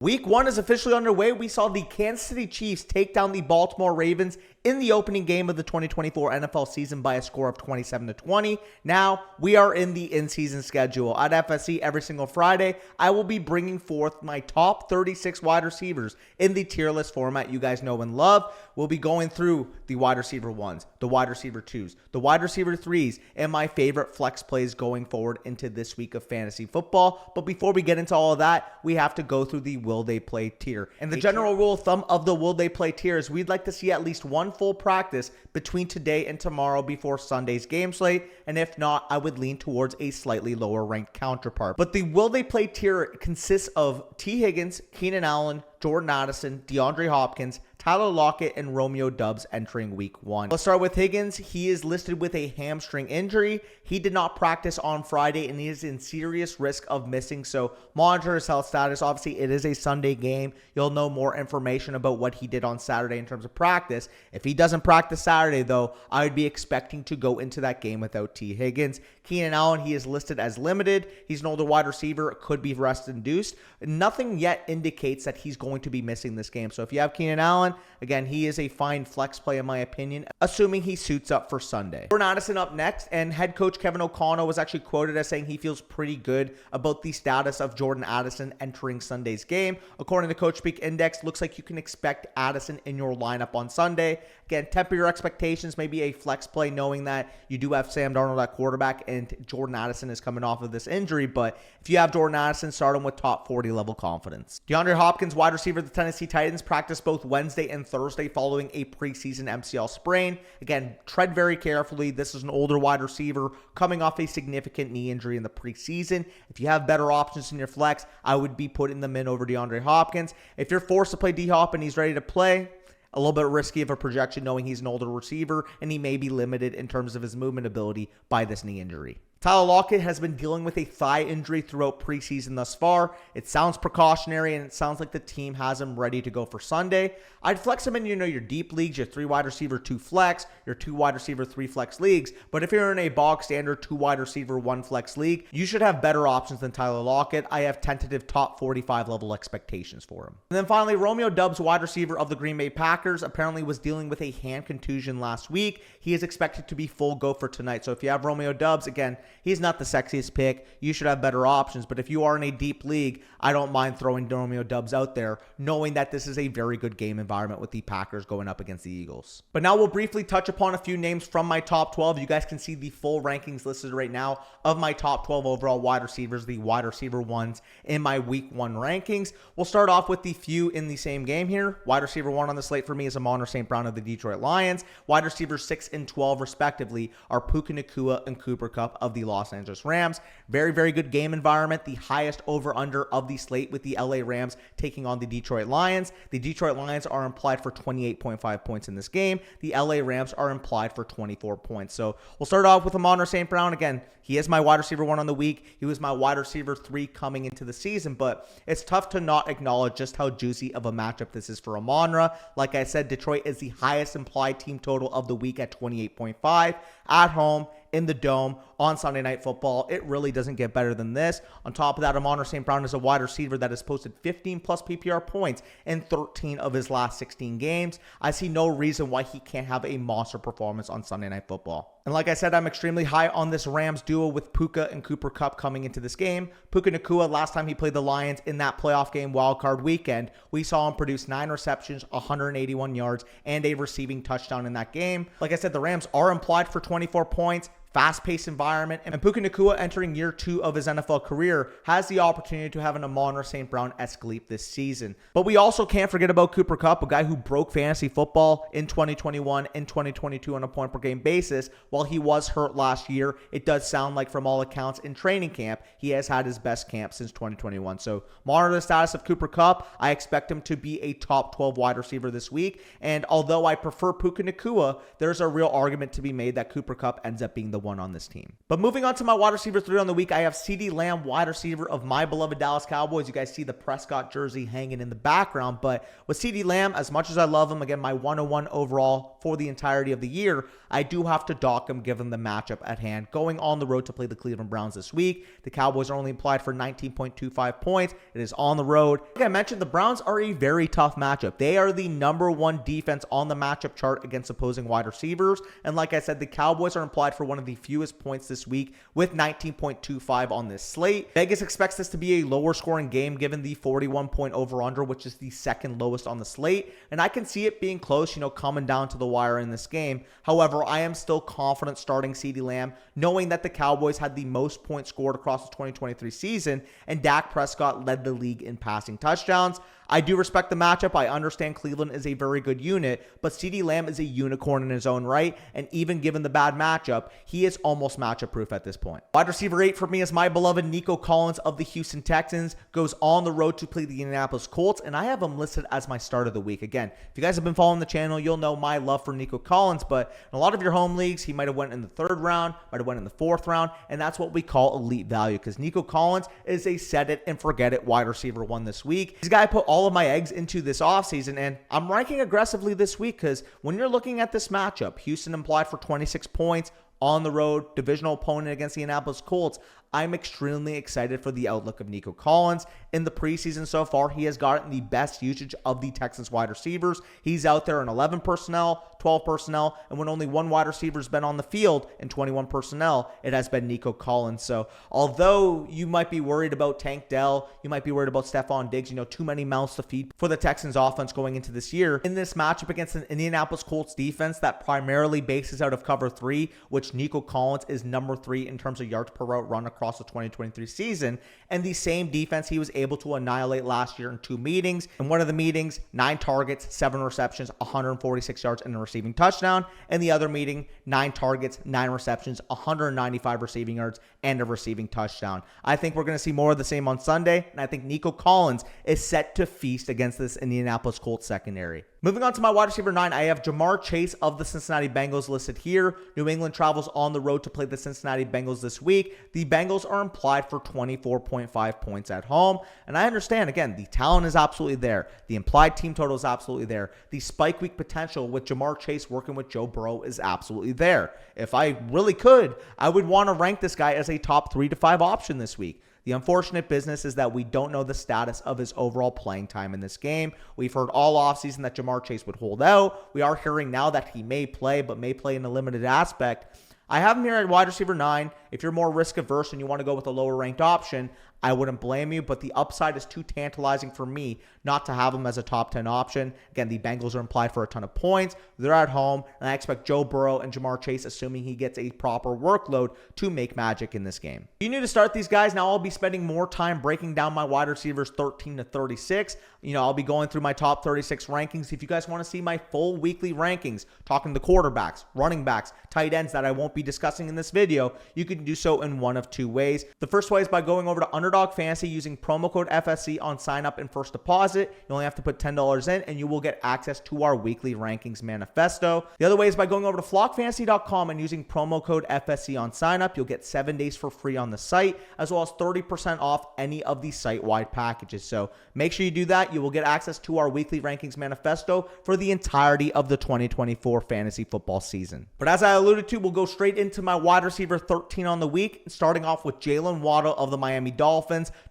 Week 1 is officially underway. We saw the Kansas City Chiefs take down the Baltimore Ravens in the opening game of the 2024 NFL season by a score of 27-20. Now, we are in the in-season schedule. At FSC every single Friday, I will be bringing forth my top 36 wide receivers in the tier list format you guys know and love. We'll be going through the wide receiver 1s, the wide receiver 2s, the wide receiver 3s, and my favorite flex plays going forward into this week of fantasy football. But before we get into all of that, we have to go through the will they play tier. And the general rule of thumb of the will they play tier is we'd like to see at least one full practice between today and tomorrow before Sunday's game slate, and if not, I would lean towards a slightly lower ranked counterpart. But the will they play tier consists of T. Higgins, Keenan Allen, Jordan Addison, DeAndre Hopkins, Tyler Lockett, and Romeo Doubs entering week 1. Let's start with Higgins. He is listed with a hamstring injury. He did not practice on Friday and he is in serious risk of missing, so monitor his health status. Obviously, it is a Sunday game. You'll know more information about what he did on Saturday in terms of practice. If he doesn't practice Saturday, though, I would be expecting to go into that game without T. Higgins. Keenan Allen, he is listed as limited. He's an older wide receiver. It could be rest-induced. Nothing yet indicates that he's going to be missing this game. So if you have Keenan Allen, again, he is a fine flex play in my opinion, assuming he suits up for Sunday. Jordan Addison up next, and head coach Kevin O'Connell was actually quoted as saying he feels pretty good about the status of Jordan Addison entering Sunday's game. According to Coach Speak Index, looks like you can expect Addison in your lineup on Sunday. Again, temper your expectations, maybe a flex play knowing that you do have Sam Darnold at quarterback and Jordan Addison is coming off of this injury, but if you have Jordan Addison, start him with top 40 level confidence. DeAndre Hopkins, wide receiver of the Tennessee Titans, practiced both Wednesday and Thursday following a preseason MCL sprain. Again, tread very carefully. This is an older wide receiver coming off a significant knee injury in the preseason. If you have better options in your flex, I would be putting them in over DeAndre Hopkins. If you're forced to play D-Hop and he's ready to play, a little bit risky of a projection knowing he's an older receiver and he may be limited in terms of his movement ability by this knee injury. Tyler Lockett has been dealing with a thigh injury throughout preseason thus far. It sounds precautionary, and it sounds like the team has him ready to go for Sunday. I'd flex him in, your deep leagues, your 3 wide receiver, 2 flex, your 2 wide receiver, 3 flex leagues. But if you're in a bog standard 2 wide receiver, 1 flex league, you should have better options than Tyler Lockett. I have tentative top 45 level expectations for him. And then finally, Romeo Doubs, wide receiver of the Green Bay Packers, apparently was dealing with a hand contusion last week. He is expected to be full go for tonight. So if you have Romeo Doubs, again, he's not the sexiest pick. You should have better options. But if you are in a deep league, I don't mind throwing Romeo Doubs out there, knowing that this is a very good game environment with the Packers going up against the Eagles. But now we'll briefly touch upon a few names from my top 12. You guys can see the full rankings listed right now of my top 12 overall wide receivers, the wide receiver 1s in my week 1 rankings. We'll start off with the few in the same game here. Wide receiver 1 on the slate for me is Amon-Ra St. Brown of the Detroit Lions. Wide receivers 6 and 12 respectively are Puka Nacua and Cooper Kupp of the Los Angeles Rams. Very, very good game environment. The highest over-under of the slate with the LA Rams taking on the Detroit Lions. The Detroit Lions are implied for 28.5 points in this game. The LA Rams are implied for 24 points. So we'll start off with Amon-Ra St. Brown. Again, he is my wide receiver 1 on the week. He was my wide receiver 3 coming into the season, but it's tough to not acknowledge just how juicy of a matchup this is for Amon-Ra. Like I said, Detroit is the highest implied team total of the week at 28.5 at home in the Dome on Sunday Night Football. It really doesn't get better than this. On top of that, Amon-Ra St. Brown is a wide receiver that has posted 15 plus PPR points in 13 of his last 16 games. I see no reason why he can't have a monster performance on Sunday Night Football. And like I said, I'm extremely high on this Rams duo with Puka and Cooper Kupp coming into this game. Puka Nacua, last time he played the Lions in that playoff game wildcard weekend, we saw him produce 9 receptions, 181 yards, and a receiving touchdown in that game. Like I said, the Rams are implied for 24 points. Fast-paced environment, and Puka Nacua entering year 2 of his NFL career has the opportunity to have an Amon-Ra St. Brown-esque leap this season. But we also can't forget about Cooper Kupp, a guy who broke fantasy football in 2021 and 2022 on a point-per-game basis. While he was hurt last year, it does sound like from all accounts in training camp, he has had his best camp since 2021. So monitor the status of Cooper Kupp. I expect him to be a top 12 wide receiver this week, and although I prefer Puka Nacua, there's a real argument to be made that Cooper Kupp ends up being the the one on this team. But moving on to my wide receiver 3 on the week, I have CeeDee Lamb, wide receiver of my beloved Dallas Cowboys. You guys see the Prescott jersey hanging in the background, but with CeeDee Lamb, as much as I love him, again, my 101 overall for the entirety of the year, I do have to dock him given the matchup at hand. Going on the road to play the Cleveland Browns this week, the Cowboys are only implied for 19.25 points. It is on the road. Like I mentioned, the Browns are a very tough matchup. They are the #1 defense on the matchup chart against opposing wide receivers. And like I said, the Cowboys are implied for one of the fewest points this week with 19.25 on this slate. Vegas expects this to be a lower scoring game given the 41-point over-under, which is the second lowest on the slate. And I can see it being close, coming down to the wire in this game. However, I am still confident starting CeeDee Lamb, knowing that the Cowboys had the most points scored across the 2023 season, and Dak Prescott led the league in passing touchdowns. I do respect the matchup. I understand Cleveland is a very good unit, but CeeDee Lamb is a unicorn in his own right, and even given the bad matchup, he is almost matchup proof at this point. Wide receiver 8 for me is my beloved Nico Collins of the Houston Texans, goes on the road to play the Indianapolis Colts, and I have him listed as my start of the week. Again, if you guys have been following the channel, you'll know my love for Nico Collins, but in a lot of your home leagues, he might have went in the 3rd round, might have went in the 4th round, and that's what we call elite value, because Nico Collins is a set it and forget it wide receiver 1 this week. This guy put all of my eggs into this offseason, and I'm ranking aggressively this week because when you're looking at this matchup, Houston implied for 26 points on the road, divisional opponent against the Indianapolis Colts, I'm extremely excited for the outlook of Nico Collins. In the preseason so far, he has gotten the best usage of the Texans wide receivers. He's out there in 11 personnel, 12 personnel, and when only one wide receiver has been on the field in 21 personnel, it has been Nico Collins. So although you might be worried about Tank Dell, you might be worried about Stephon Diggs, too many mouths to feed for the Texans offense going into this year. In this matchup against an Indianapolis Colts defense that primarily bases out of cover 3, which Nico Collins is number 3 in terms of yards per route run across the 2023 season, and the same defense he was able to annihilate last year in 2 meetings. In one of the meetings, 9 targets, 7 receptions, 146 yards, and a receiving touchdown. In the other meeting, 9 targets, 9 receptions, 195 receiving yards, and a receiving touchdown. I think we're going to see more of the same on Sunday, and I think Nico Collins is set to feast against this Indianapolis Colts secondary. Moving on to my wide receiver 9, I have Jamar Chase of the Cincinnati Bengals listed here. New England travels on the road to play the Cincinnati Bengals this week. The Bengals are implied for 24.5 points at home. And I understand, again, the talent is absolutely there. The implied team total is absolutely there. The spike week potential with Jamar Chase working with Joe Burrow is absolutely there. If I really could, I would want to rank this guy as a top 3 to 5 option this week. The unfortunate business is that we don't know the status of his overall playing time in this game. We've heard all offseason that Jamar Chase would hold out. We are hearing now that he may play, but may play in a limited aspect. I have him here at wide receiver 9. If you're more risk averse and you want to go with a lower ranked option, I wouldn't blame you, but the upside is too tantalizing for me not to have him as a top 10 option. Again, the Bengals are implied for a ton of points. They're at home, and I expect Joe Burrow and Jamar Chase, assuming he gets a proper workload, to make magic in this game. You need to start these guys. Now I'll be spending more time breaking down my wide receivers 13 to 36. I'll be going through my top 36 rankings. If you guys want to see my full weekly rankings, talking the quarterbacks, running backs, tight ends that I won't be discussing in this video, you can do so in one of 2 ways. The first way is by going over to Underdog Fantasy using promo code FSC on sign up and first deposit. You only have to put $10 in and you will get access to our weekly rankings manifesto. The other way is by going over to flockfantasy.com and using promo code FSC on sign up. You'll get 7 days for free on the site, as well as 30% off any of the site-wide packages. So make sure you do that. You will get access to our weekly rankings manifesto for the entirety of the 2024 fantasy football season. But as I alluded to, we'll go straight into my wide receiver 13 on the week, starting off with Jalen Waddle of the Miami Dolphins.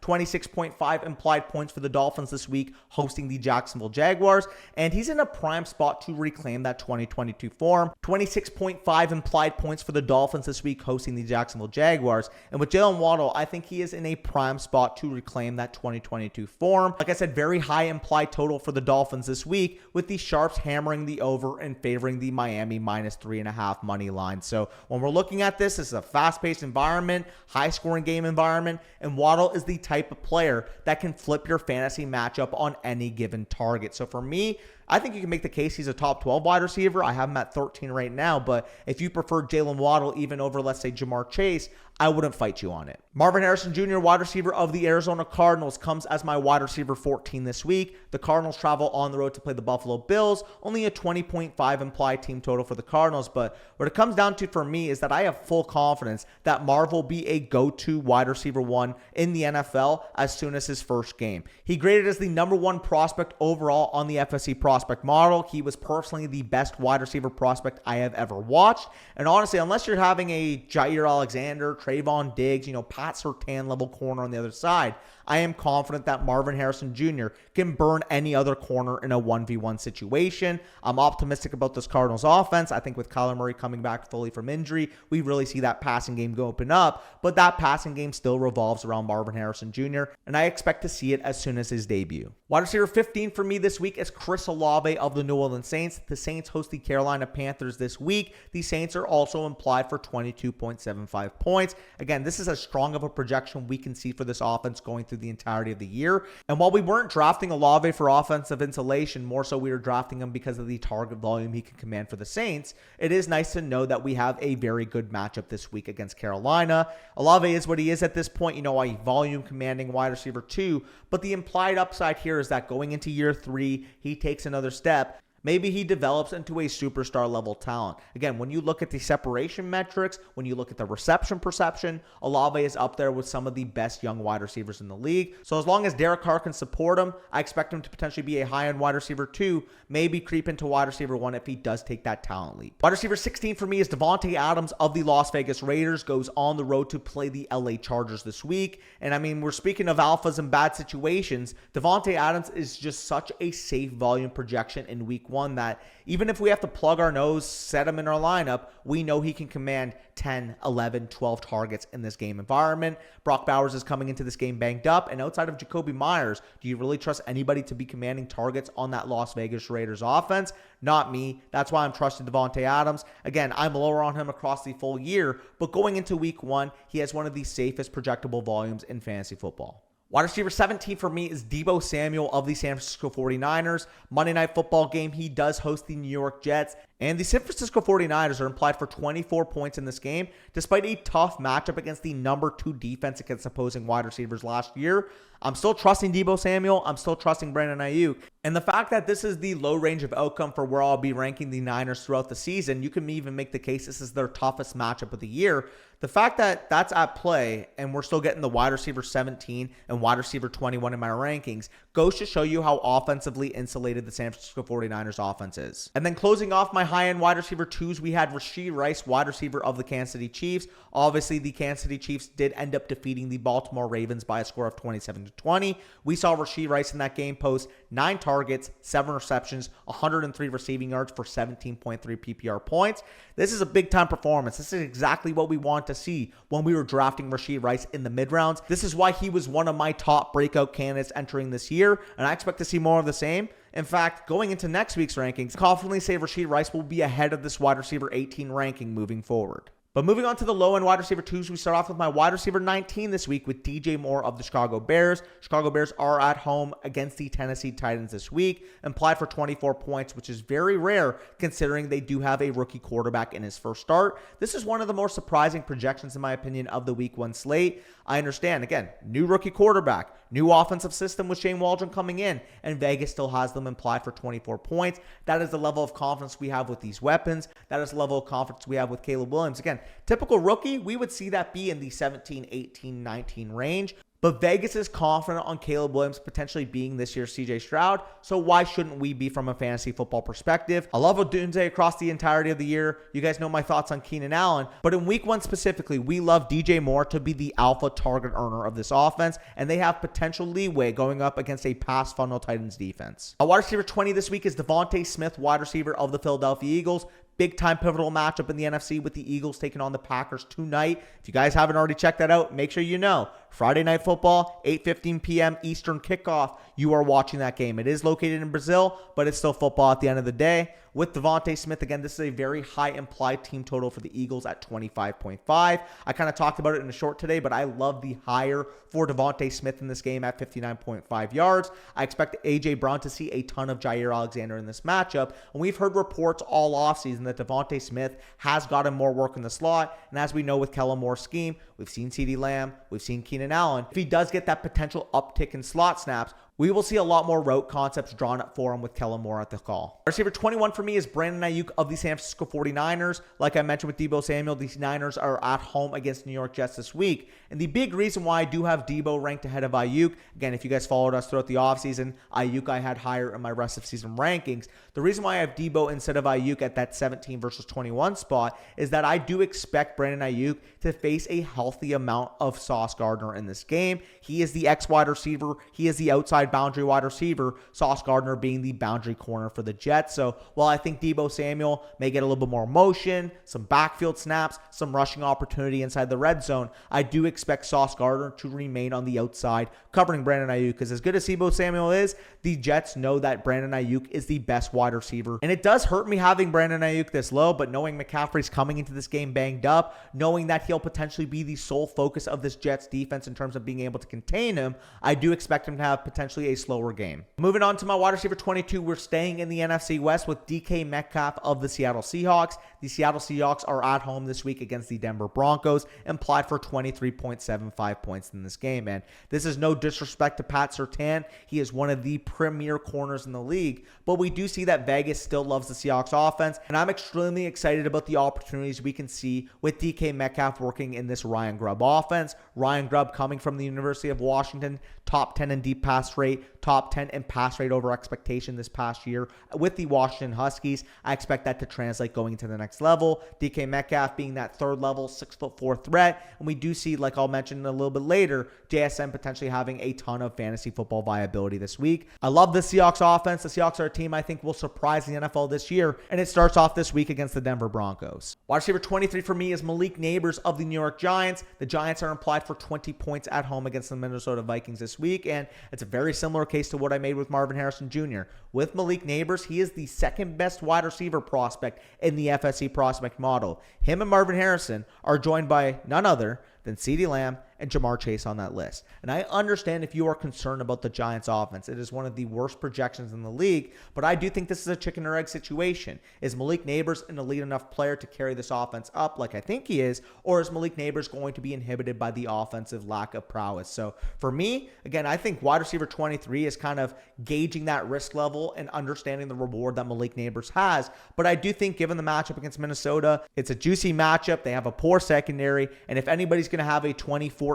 26.5 implied points for the Dolphins this week, hosting the Jacksonville Jaguars, and he's in a prime spot to reclaim that 2022 form. 26.5 implied points for the Dolphins this week, hosting the Jacksonville Jaguars, and with Jalen Waddle, I think he is in a prime spot to reclaim that 2022 form. Like I said, very high implied total for the Dolphins this week, with the Sharps hammering the over and favoring the Miami -3.5 money line. So when we're looking at this is a fast-paced environment, high-scoring game environment, and Waddle is the type of player that can flip your fantasy matchup on any given target. So for me, I think you can make the case he's a top 12 wide receiver. I have him at 13 right now, but if you prefer Jalen Waddle even over, let's say, Jamar Chase, I wouldn't fight you on it. Marvin Harrison Jr., wide receiver of the Arizona Cardinals, comes as my wide receiver 14 this week. The Cardinals travel on the road to play the Buffalo Bills, only a 20.5 implied team total for the Cardinals, but what it comes down to for me is that I have full confidence that Marv will be a go-to wide receiver 1 in the NFL as soon as his first game. He graded as the number 1 prospect overall on the FSC prospect model. He was personally the best wide receiver prospect I have ever watched, and honestly, unless you're having a Jair Alexander, Trayvon Diggs, Pat Surtain level corner on the other side, I am confident that Marvin Harrison Jr. can burn any other corner in a 1v1 situation. I'm optimistic about this Cardinals offense. I think with Kyler Murray coming back fully from injury, we really see that passing game go open up, but that passing game still revolves around Marvin Harrison Jr., and I expect to see it as soon as his debut. Wide receiver 15 for me this week is Chris Olave of the New Orleans Saints. The Saints host the Carolina Panthers this week. The Saints are also implied for 22.75 points. Again, this is as strong of a projection we can see for this offense going through the entirety of the year. And while we weren't drafting Olave for offensive insulation, more so we were drafting him because of the target volume he can command for the Saints, it is nice to know that we have a very good matchup this week against Carolina. Olave is what he is at this point, a volume commanding wide receiver 2, but the implied upside here is that going into year 3, he takes another step. Maybe he develops into a superstar level talent. Again, when you look at the separation metrics, when you look at the reception perception, Olave is up there with some of the best young wide receivers in the league. So as long as Derek Carr can support him, I expect him to potentially be a high-end wide receiver 2, maybe creep into wide receiver 1 if he does take that talent leap. Wide receiver 16 for me is Davante Adams of the Las Vegas Raiders, goes on the road to play the LA Chargers this week. And we're speaking of alphas in bad situations. Davante Adams is just such a safe volume projection in week 1 that even if we have to plug our nose, set him in our lineup, we know he can command 10, 11, 12 targets in this game environment. Brock Bowers is coming into this game banged up, and outside of Jacoby Myers, do you really trust anybody to be commanding targets on that Las Vegas Raiders offense? Not me. That's why I'm trusting Davante Adams. Again, I'm lower on him across the full year, but going into week 1, he has one of the safest projectable volumes in fantasy football. Wide receiver 17 for me is Deebo Samuel of the San Francisco 49ers. Monday Night Football game, he does host the New York Jets. And the San Francisco 49ers are implied for 24 points in this game, despite a tough matchup against the number 2 defense against opposing wide receivers last year. I'm still trusting Deebo Samuel. I'm still trusting Brandon Ayuk. And the fact that this is the low range of outcome for where I'll be ranking the Niners throughout the season, you can even make the case this is their toughest matchup of the year. The fact that that's at play and we're still getting the wide receiver 17 and wide receiver 21 in my rankings goes to show you how offensively insulated the San Francisco 49ers offense is. And then closing off my high-end wide receiver 2s, we had Rashee Rice, wide receiver of the Kansas City Chiefs. Obviously, the Kansas City Chiefs did end up defeating the Baltimore Ravens by a score of 27-20. We saw Rashee Rice in that game post 9 targets, 7 receptions, 103 receiving yards for 17.3 PPR points. This is a big-time performance. This is exactly what we want to see when we were drafting Rashee Rice in the mid-rounds. This is why he was one of my top breakout candidates entering this year, and I expect to see more of the same. In fact, going into next week's rankings, I confidently say Rashee Rice will be ahead of this wide receiver 18 ranking moving forward. But moving on to the low-end wide receiver 2s, we start off with my wide receiver 19 this week with DJ Moore of the Chicago Bears. Chicago Bears are at home against the Tennessee Titans this week, implied for 24 points, which is very rare considering they do have a rookie quarterback in his first start. This is one of the more surprising projections, in my opinion, of the week 1 slate. I understand, again, new rookie quarterback, new offensive system with Shane Waldron coming in, and Vegas still has them implied for 24 points. That is the level of confidence we have with these weapons. That is the level of confidence we have with Caleb Williams. Again, typical rookie, we would see that be in the 17, 18, 19 range. But Vegas is confident on Caleb Williams potentially being this year's CJ Stroud, so why shouldn't we be from a fantasy football perspective? I love Odunze across the entirety of the year. You guys know my thoughts on Keenan Allen, but in week 1 specifically, we love DJ Moore to be the alpha target earner of this offense, and they have potential leeway going up against a pass funnel Titans defense. Wide receiver 20 this week is Devontae Smith, wide receiver of the Philadelphia Eagles. Big-time pivotal matchup in the NFC with the Eagles taking on the Packers tonight. If you guys haven't already checked that out, make sure you know. Friday Night Football, 8:15 p.m. Eastern kickoff. You are watching that game. It is located in Brazil, but it's still football at the end of the day. With Devontae Smith, again, this is a very high implied team total for the Eagles at 25.5. I kind of talked about it in a short today, but I love the higher for Devontae Smith in this game at 59.5 yards. I expect A.J. Brown to see a ton of Jair Alexander in this matchup, and we've heard reports all offseason that Devontae Smith has gotten more work in the slot, and as we know with Kellen Moore's scheme, we've seen CeeDee Lamb, we've seen Keenan Allen. If he does get that potential uptick in slot snaps, we will see a lot more route concepts drawn up for him with Kellen Moore at the call. Receiver 21 for me is Brandon Ayuk of the San Francisco 49ers. Like I mentioned with Deebo Samuel, these Niners are at home against New York Jets this week. And the big reason why I do have Deebo ranked ahead of Ayuk, again, if you guys followed us throughout the offseason, Ayuk I had higher in my rest of season rankings. The reason why I have Deebo instead of Ayuk at that 17 versus 21 spot is that I do expect Brandon Ayuk to face a healthy amount of Sauce Gardner in this game. He is the X wide receiver. He is the outside boundary wide receiver, Sauce Gardner being the boundary corner for the Jets. So while I think Deebo Samuel may get a little bit more motion, some backfield snaps, some rushing opportunity inside the red zone, I do expect Sauce Gardner to remain on the outside covering Brandon Ayuk, because as good as Deebo Samuel is, the Jets know that Brandon Ayuk is the best wide receiver. And it does hurt me having Brandon Ayuk this low, but knowing McCaffrey's coming into this game banged up, knowing that he'll potentially be the sole focus of this Jets defense in terms of being able to contain him, I do expect him to have potentially a slower game. Moving on to my wide receiver 22, we're staying in the NFC West with DK Metcalf of the Seattle Seahawks. The Seattle Seahawks are at home this week against the Denver Broncos, implied for 23.75 points in this game. And this is no disrespect to Pat Surtain. He is one of the premier corners in the league, but we do see that Vegas still loves the Seahawks offense, and I'm extremely excited about the opportunities we can see with DK Metcalf working in this Ryan Grubb offense. Ryan Grubb coming from the University of Washington, top 10 in deep pass rate, top 10 in pass rate over expectation this past year with the Washington Huskies. I expect that to translate going to the next level. DK Metcalf being that third level, 6'4" threat. And we do see, like I'll mention a little bit later, JSN potentially having a ton of fantasy football viability this week. I love the Seahawks offense. The Seahawks are a team I think will surprise the NFL this year, and it starts off this week against the Denver Broncos. Wide receiver 23 for me is Malik Neighbors of the New York Giants. The Giants are implied for 20 points at home against the Minnesota Vikings this week, and it's a very similar case to what I made with Marvin Harrison Jr. With Malik Neighbors, he is the second best wide receiver prospect in the FSC prospect model. Him and Marvin Harrison are joined by none other than CeeDee Lamb and Jamar Chase on that list. And I understand if you are concerned about the Giants offense. It is one of the worst projections in the league, but I do think this is a chicken or egg situation. Is Malik Neighbors an elite enough player to carry this offense up like I think he is, or is Malik Neighbors going to be inhibited by the offensive lack of prowess? So for me, again, I think wide receiver 23 is kind of gauging that risk level and understanding the reward that Malik Neighbors has. But I do think given the matchup against Minnesota, it's a juicy matchup. They have a poor secondary, and if anybody's going to have a 2014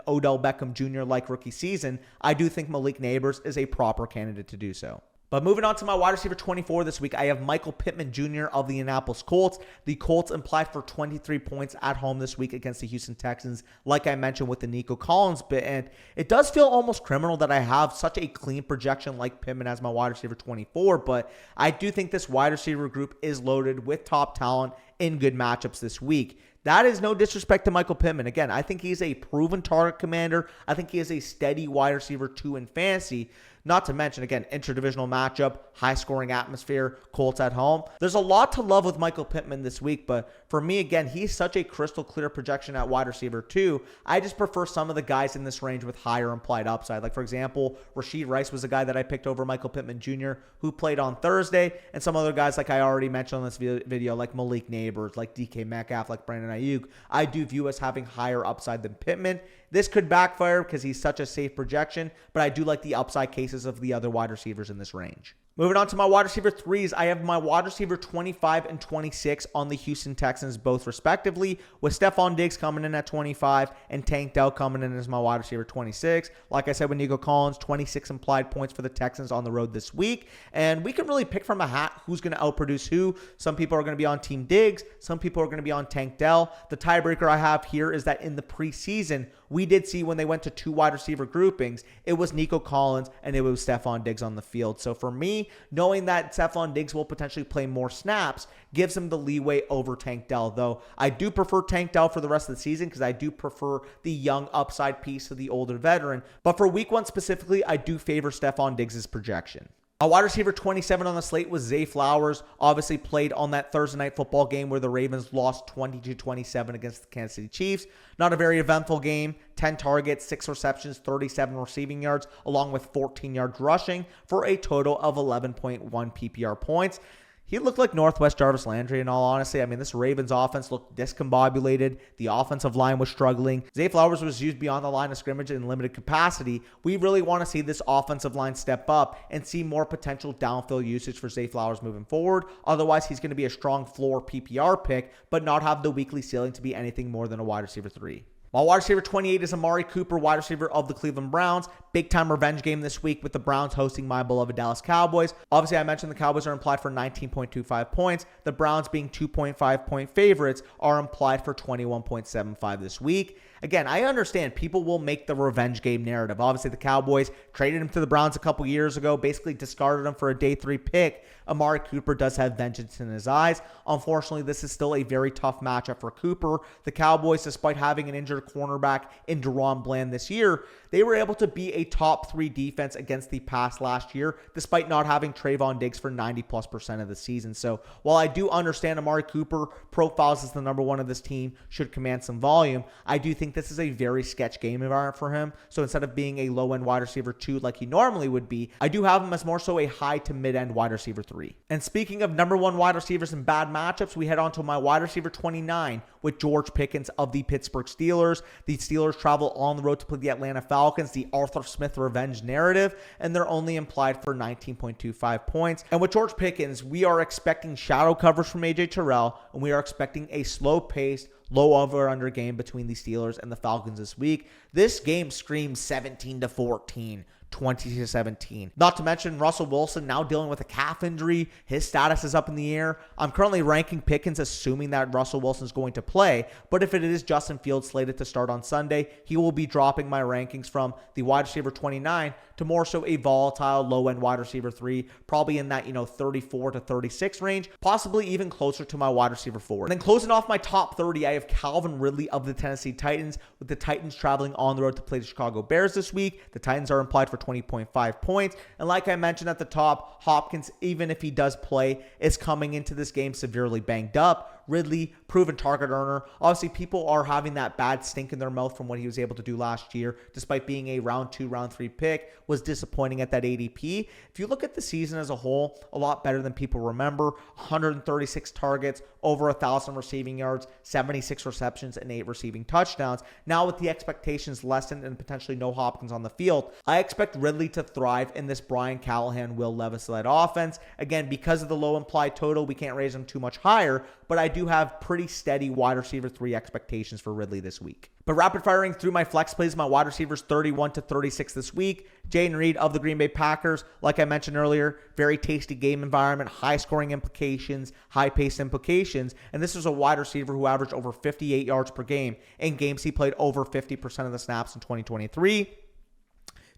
Odell Beckham Jr. like rookie season, I do think Malik Neighbors is a proper candidate to do so. But moving on to my wide receiver 24 this week, I have Michael Pittman Jr. of the Indianapolis Colts. The Colts implied for 23 points at home this week against the Houston Texans, like I mentioned with the Nico Collins bit. And it does feel almost criminal that I have such a clean projection like Pittman as my wide receiver 24, but I do think this wide receiver group is loaded with top talent in good matchups this week. That is no disrespect to Michael Pittman. Again, I think he's a proven target commander. I think he is a steady wide receiver 2 in fantasy. Not to mention, again, interdivisional matchup, high-scoring atmosphere, Colts at home. There's a lot to love with Michael Pittman this week, but for me, again, he's such a crystal clear projection at wide receiver 2. I just prefer some of the guys in this range with higher implied upside. Like, for example, Rashee Rice was a guy that I picked over Michael Pittman Jr., who played on Thursday, and some other guys, like I already mentioned on this video, like Malik Neighbors, like DK Metcalf, like Brandon Ayuk, I do view as having higher upside than Pittman. This could backfire because he's such a safe projection, but I do like the upside cases of the other wide receivers in this range. Moving on to my wide receiver 3s, I have my wide receiver 25 and 26 on the Houston Texans, both respectively, with Stephon Diggs coming in at 25 and Tank Dell coming in as my wide receiver 26. Like I said with Nico Collins, 26 implied points for the Texans on the road this week. And we can really pick from a hat who's going to outproduce who. Some people are going to be on Team Diggs. Some people are going to be on Tank Dell. The tiebreaker I have here is that in the preseason, we did see when they went to 2 wide receiver groupings, it was Nico Collins and it was Stephon Diggs on the field. So for me, knowing that Stephon Diggs will potentially play more snaps gives him the leeway over Tank Dell, though I do prefer Tank Dell for the rest of the season because I do prefer the young upside piece of the older veteran. But for week 1 specifically, I do favor Stephon Diggs' projection. A wide receiver 27 on the slate was Zay Flowers. Obviously played on that Thursday night football game where the Ravens lost 20-27 against the Kansas City Chiefs. Not a very eventful game. 10 targets, 6 receptions, 37 receiving yards, along with 14 yards rushing for a total of 11.1 PPR points. He looked like Northwest Jarvis Landry in all honesty. I mean, this Ravens offense looked discombobulated. The offensive line was struggling. Zay Flowers was used beyond the line of scrimmage in limited capacity. We really want to see this offensive line step up and see more potential downfield usage for Zay Flowers moving forward. Otherwise, he's going to be a strong floor PPR pick, but not have the weekly ceiling to be anything more than a wide receiver 3. While wide receiver 28 is Amari Cooper, wide receiver of the Cleveland Browns. Big time revenge game this week with the Browns hosting my beloved Dallas Cowboys. Obviously, I mentioned the Cowboys are implied for 19.25 points. The Browns, being 2.5 point favorites, are implied for 21.75 this week. Again, I understand people will make the revenge game narrative. Obviously, the Cowboys traded him to the Browns a couple years ago, basically discarded him for a day 3 pick. Amari Cooper does have vengeance in his eyes. Unfortunately, this is still a very tough matchup for Cooper. The Cowboys, despite having an injured cornerback in Deron Bland this year, they were able to be a top 3 defense against the pass last year, despite not having Trayvon Diggs for 90+% of the season. So while I do understand Amari Cooper profiles as the number 1 of this team, should command some volume, I do think this is a very sketch game environment for him. So instead of being a low-end wide receiver 2 like he normally would be, I do have him as more so a high to mid-end wide receiver 3. And speaking of number 1 wide receivers in bad matchups, we head on to my wide receiver 29 with George Pickens of the Pittsburgh Steelers. The Steelers travel on the road to play the Atlanta Falcons, the Arthur Smith revenge narrative, and they're only implied for 19.25 points. And with George Pickens, we are expecting shadow coverage from AJ Terrell, and we are expecting a slow-paced, low over-under game between the Steelers and the Falcons this week. This game screams 17-14. 20-17. Not to mention Russell Wilson now dealing with a calf injury. His status is up in the air. I'm currently ranking Pickens assuming that Russell Wilson is going to play, but if it is Justin Fields slated to start on Sunday, he will be dropping my rankings from the wide receiver 29 to more so a volatile low-end wide receiver 3, probably in that 34 to 36 range, possibly even closer to my wide receiver 4. And then closing off my top 30, I have Calvin Ridley of the Tennessee Titans, with the Titans traveling on the road to play the Chicago Bears this week. The Titans are implied for 20.5 points. And like I mentioned at the top, Hopkins, even if he does play, is coming into this game severely banged up. Ridley, proven target earner. Obviously, people are having that bad stink in their mouth from what he was able to do last year, despite being a round 2, round 3 pick, was disappointing at that ADP. If you look at the season as a whole, a lot better than people remember. 136 targets, over 1,000 receiving yards, 76 receptions, and 8 receiving touchdowns. Now with the expectations lessened and potentially no Hopkins on the field, I expect Ridley to thrive in this Brian Callahan, Will Levis-led offense. Again, because of the low implied total, we can't raise him too much higher, but I do have pretty steady wide receiver 3 expectations for Ridley this week. But rapid firing through my flex plays, my wide receivers 31 to 36 this week. Jayden Reed of the Green Bay Packers, like I mentioned earlier, very tasty game environment, high scoring implications, high pace implications. And this is a wide receiver who averaged over 58 yards per game in games he played over 50% of the snaps in 2023.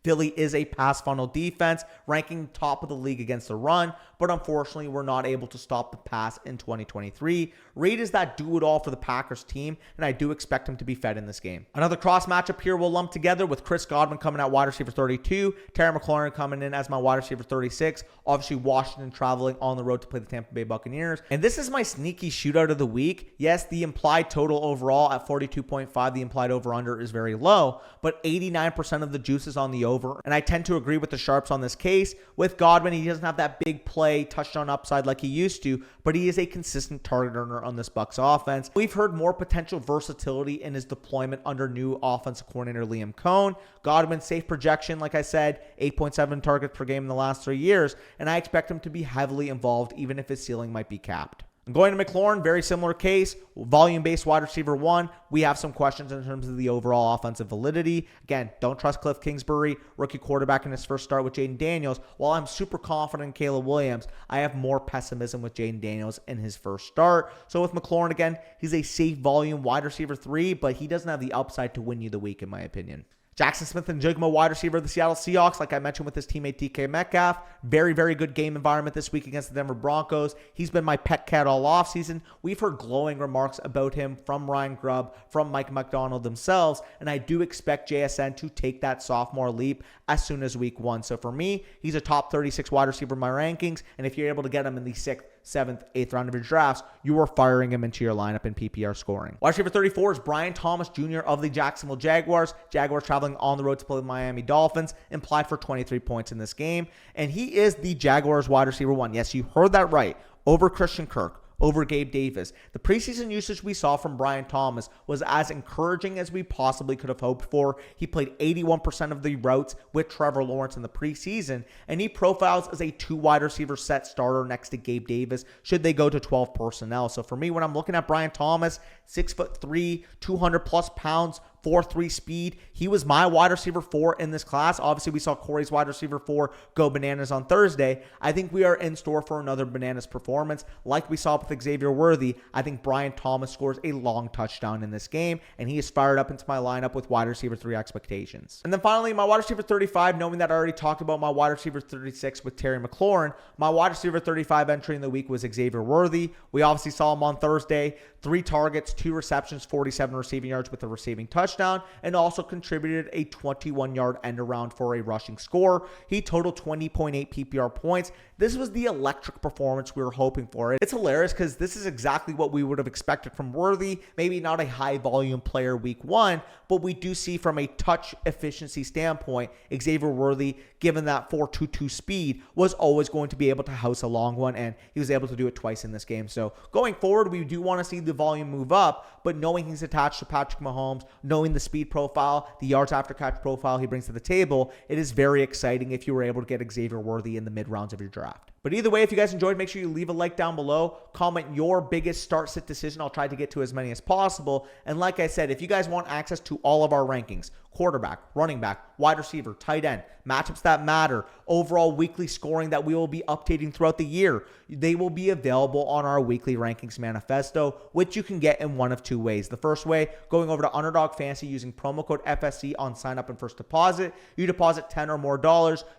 Philly is a pass funnel defense, ranking top of the league against the run, but unfortunately, we're not able to stop the pass in 2023. Reed is that do-it-all for the Packers team, and I do expect him to be fed in this game. Another cross matchup here we'll lump together with Chris Godwin coming out wide receiver 32, Terry McLaurin coming in as my wide receiver 36, obviously Washington traveling on the road to play the Tampa Bay Buccaneers. And this is my sneaky shootout of the week. Yes, the implied total overall at 42.5, the implied over-under is very low, but 89% of the juice is on the over, and I tend to agree with the sharps on this case. With Godwin, he doesn't have that big play touchdown upside like he used to, but he is a consistent target earner on this Bucs offense. We've heard more potential versatility in his deployment under new offensive coordinator Liam Cohn. Godwin's safe projection, like I said, 8.7 targets per game in the last 3 years, and I expect him to be heavily involved even if his ceiling might be capped. Going to McLaurin, very similar case. Volume-based wide receiver 1. We have some questions in terms of the overall offensive validity. Again, don't trust Cliff Kingsbury, rookie quarterback in his first start with Jaden Daniels. While I'm super confident in Caleb Williams, I have more pessimism with Jaden Daniels in his first start. So with McLaurin, again, he's a safe volume wide receiver 3, but he doesn't have the upside to win you the week, in my opinion. Jackson Smith and Jigma, wide receiver of the Seattle Seahawks, like I mentioned with his teammate DK Metcalf. Very, very good game environment this week against the Denver Broncos. He's been my pet cat all offseason. We've heard glowing remarks about him from Ryan Grubb, from Mike McDonald themselves, and I do expect JSN to take that sophomore leap as soon as week 1. So for me, he's a top 36 wide receiver in my rankings, and if you're able to get him in the 6th, 7th, 8th round of your drafts, you are firing him into your lineup in PPR scoring. Wide receiver 34 is Brian Thomas Jr. of the Jacksonville Jaguars. Jaguars traveling on the road to play the Miami Dolphins, implied for 23 points in this game. And he is the Jaguars wide receiver 1. Yes, you heard that right. Over Christian Kirk, over Gabe Davis. The preseason usage we saw from Brian Thomas was as encouraging as we possibly could have hoped for. He played 81% of the routes with Trevor Lawrence in the preseason, and he profiles as a 2 wide receiver set starter next to Gabe Davis should they go to 12 personnel. So for me, when I'm looking at Brian Thomas, 6'3", 200 plus pounds, 4.3 speed. He was my wide receiver 4 in this class. Obviously, we saw Corey's wide receiver 4 go bananas on Thursday. I think we are in store for another bananas performance. Like we saw with Xavier Worthy, I think Brian Thomas scores a long touchdown in this game, and he is fired up into my lineup with wide receiver 3 expectations. And then finally, my wide receiver 35, knowing that I already talked about my wide receiver 36 with Terry McLaurin, my wide receiver 35 entry in the week was Xavier Worthy. We obviously saw him on Thursday. 3 targets, 2 receptions, 47 receiving yards with a receiving touchdown, and also contributed a 21-yard end around for a rushing score. He totaled 20.8 PPR points. This was the electric performance we were hoping for. It's hilarious because this is exactly what we would have expected from Worthy. Maybe not a high-volume player week 1, but we do see from a touch efficiency standpoint, Xavier Worthy, given that 4.22 speed, was always going to be able to house a long one, and he was able to do it twice in this game. So going forward, we do want to see the volume move up, but knowing he's attached to Patrick Mahomes, knowing the speed profile, the yards after catch profile he brings to the table, it is very exciting if you were able to get Xavier Worthy in the mid-rounds of your draft. But either way, if you guys enjoyed, make sure you leave a like down below. Comment your biggest start-sit decision. I'll try to get to as many as possible. And like I said, if you guys want access to all of our rankings, quarterback, running back, wide receiver, tight end, matchups that matter, overall weekly scoring that we will be updating throughout the year, they will be available on our weekly rankings manifesto, which you can get in one of 2 ways. The first way, going over to Underdog Fantasy using promo code FSC on sign up and first deposit. You deposit $10 or more,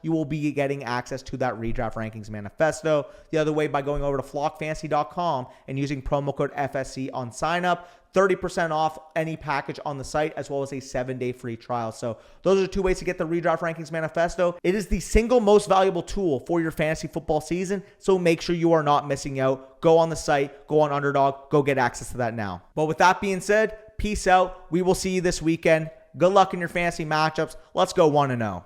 you will be getting access to that redraft rankings manifesto. The other way, by going over to flockfantasy.com and using promo code FSC on sign up. 30% off any package on the site, as well as a 7-day free trial. So those are 2 ways to get the Redraft Rankings Manifesto. It is the single most valuable tool for your fantasy football season, so make sure you are not missing out. Go on the site, go on Underdog, go get access to that now. But with that being said, peace out. We will see you this weekend. Good luck in your fantasy matchups. Let's go 1-0.